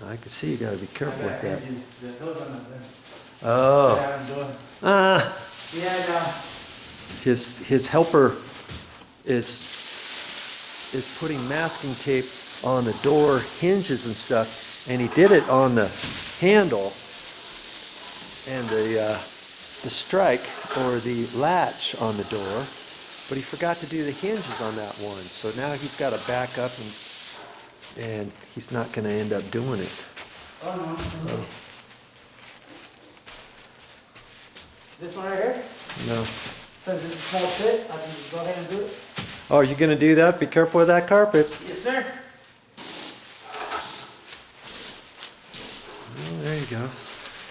I can see you gotta be careful with that. Oh. His helper is putting masking tape on the door hinges and stuff, and he did it on the handle and the strike or the latch on the door, but he forgot to do the hinges on that one. So now he's got to back up and he's not going to end up doing it. Oh no. This one right here? No. So this is a small pit, I can just go ahead and do it? Oh, you're going to do that? Be careful with that carpet. Yes, sir. Oh, there he goes.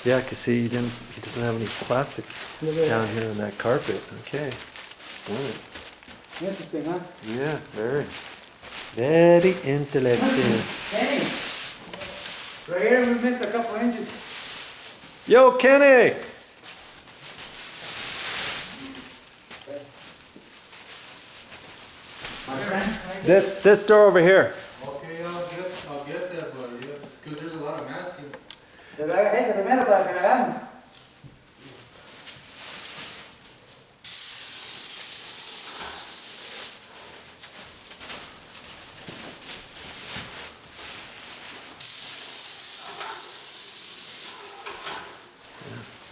Yeah, I can see he doesn't have any plastic down here on that carpet. Okay. Good. Interesting, huh? Yeah, very. Very interesting. Kenny! Right here we missed a couple inches. Yo, Kenny! My friend? This door over here. Okay, I'll get that, buddy. Yeah, because there's a lot of masking. Pero haga ese primero para que lo hagamos.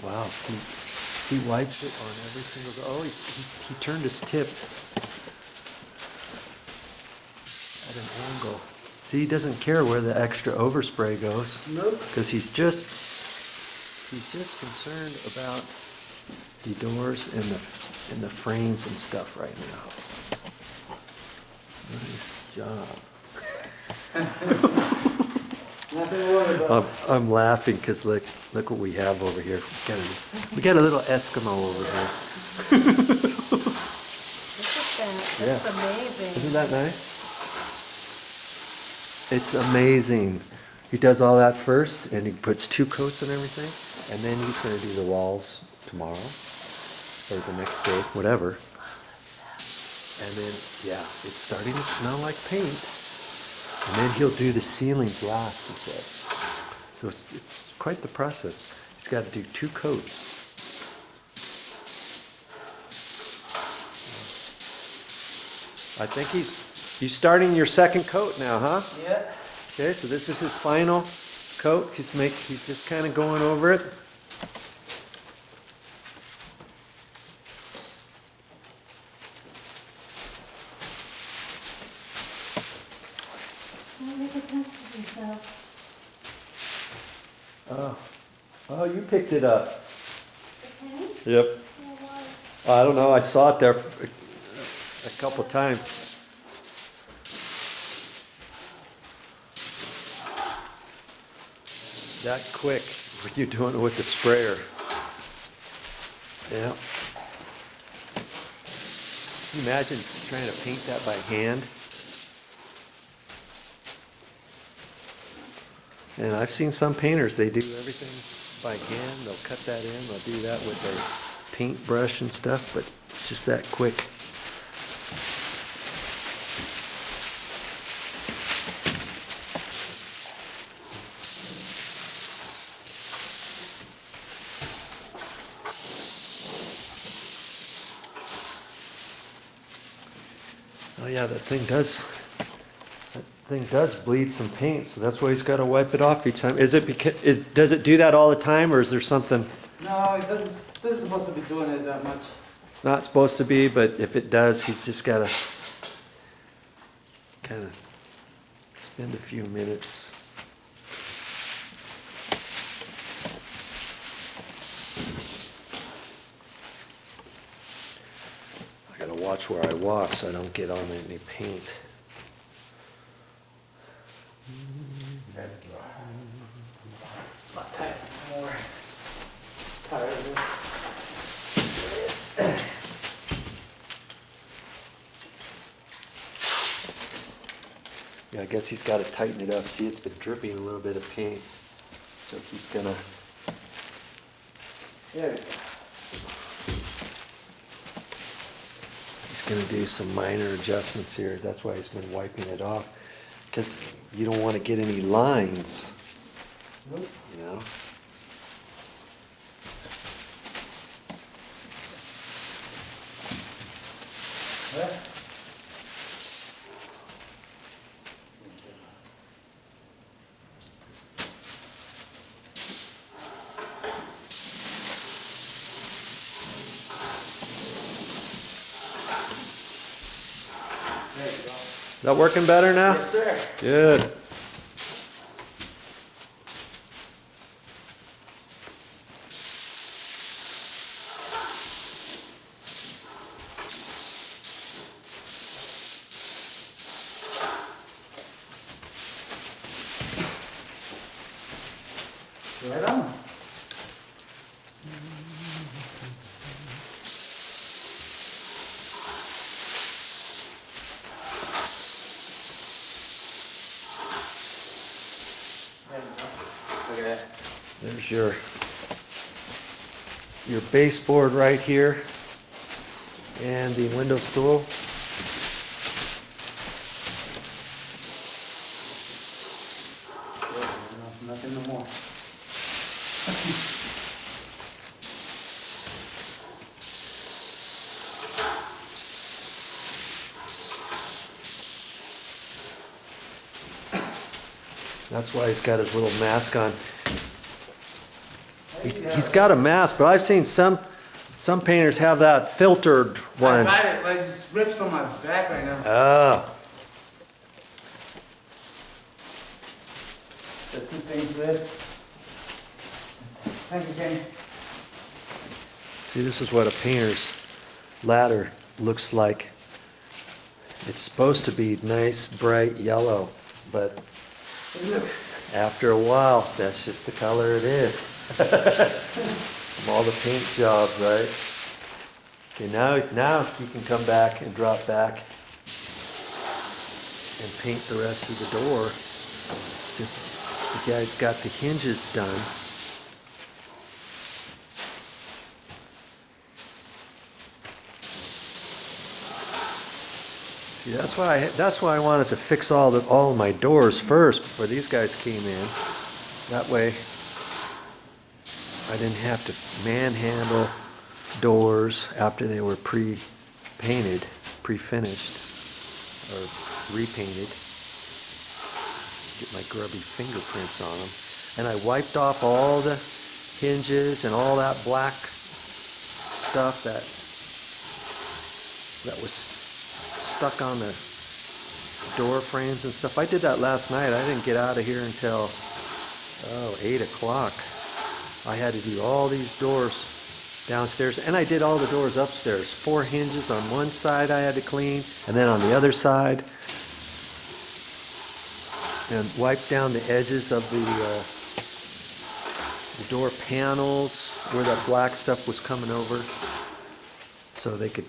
Wow, he wipes it on every single. Oh, he turned his tip at an angle. See, he doesn't care where the extra overspray goes. Nope. Because he's just concerned about the doors and the frames and stuff right now. Nice job. Nothing to worry about. I'm laughing because look what we have over here. We got a little Eskimo over here. Look at that. That's amazing. Isn't that nice? It's amazing. He does all that first, and he puts 2 coats and everything, and then he's going to do the walls tomorrow or the next day, whatever. And then, yeah, it's starting to smell like paint. And then he'll do the ceilings last, he said. So it's quite the process. He's got to do 2 coats. I think he's starting your 2nd coat now, huh? Yeah. Okay, so this is his final coat. He's just kind of going over it. Oh, you picked it up. Okay. Yep. Yeah, why? I don't know. I saw it there a couple times. That quick when you're doing it with the sprayer. Yeah. Can you imagine trying to paint that by hand? And I've seen some painters, they do everything by hand. They'll cut that in, they'll do that with their paintbrush and stuff, but it's just that quick. Oh yeah, that thing does bleed some paint, so that's why he's got to wipe it off each time. Is it because does it do that all the time, or is there something? No, it doesn't supposed to be doing it that much. It's not supposed to be, but if it does, he's just got to kind of spend a few minutes. I got to watch where I walk so I don't get on any paint. Not tight anymore. Tired of Yeah, I guess he's got to tighten it up. See, it's been dripping a little bit of paint. So he's gonna. There we go. He's gonna do some minor adjustments here. That's why he's been wiping it off, because you don't want to get any lines You know? There you go. Is that working better now? Yes, sir. Good. Right on. There you go. Look at that. There's your baseboard right here and the window stool. Nothing no more. That's why he's got his little mask on. He's got a mask, but I've seen some painters have that filtered I one. got it, but it just rips from my back right now. Oh, The two things with. Thank you, Kenny. see, this is what a painter's ladder looks like. It's supposed to be nice, bright yellow, but Look. after a while, that's just the color it is. From all the paint jobs, right? Okay, now you can come back and drop back and paint the rest of the door. The guy's got the hinges done. See, that's why I wanted to fix all of my doors first before these guys came in. That way I didn't have to manhandle doors after they were pre-painted, pre-finished, or repainted. Get my grubby fingerprints on them. And I wiped off all the hinges and all that black stuff that was stuck on the door frames and stuff. I did that last night. I didn't get out of here until 8 o'clock. I had to do all these doors downstairs, and I did all the doors upstairs. 4 hinges on one side I had to clean, and then on the other side, and wipe down the edges of the door panels where that black stuff was coming over, so they could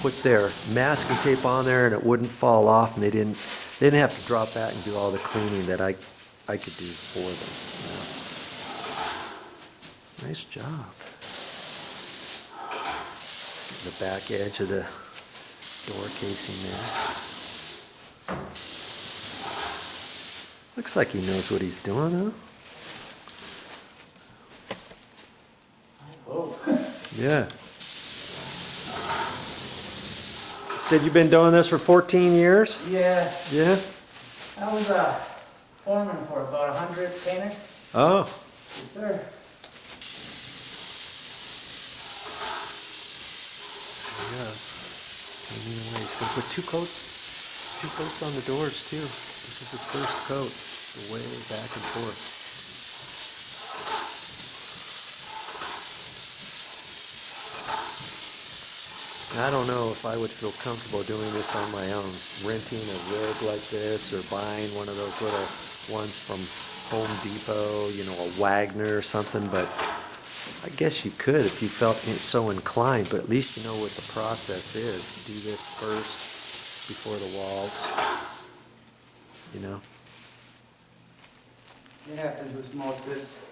put their masking tape on there and it wouldn't fall off, and they didn't have to drop back and do all the cleaning that I could do for them. Yeah. Nice job. Getting the back edge of the door casing there. Looks like he knows what he's doing, huh? Oh. Yeah. Said you've been doing this for 14 years? Yeah, Yeah? I was foreman for about 100 painters. Oh. Yes, sir. Yeah. Anyway, he's gonna put two coats on the doors too. This is his first coat. Way back and forth. I don't know if I would feel comfortable doing this on my own, renting a rig like this or buying one of those little ones from Home Depot, you know, a Wagner or something, but I guess you could if you felt so inclined, but at least you know what the process is. Do this first before the walls, you know. You have to do small trips.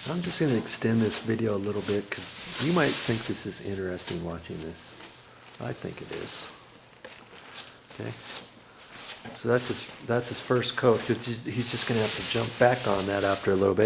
I'm just gonna extend this video a little bit because you might think this is interesting watching this. I think it is. Okay. So that's his first coat, because he's just gonna have to jump back on that after a little bit.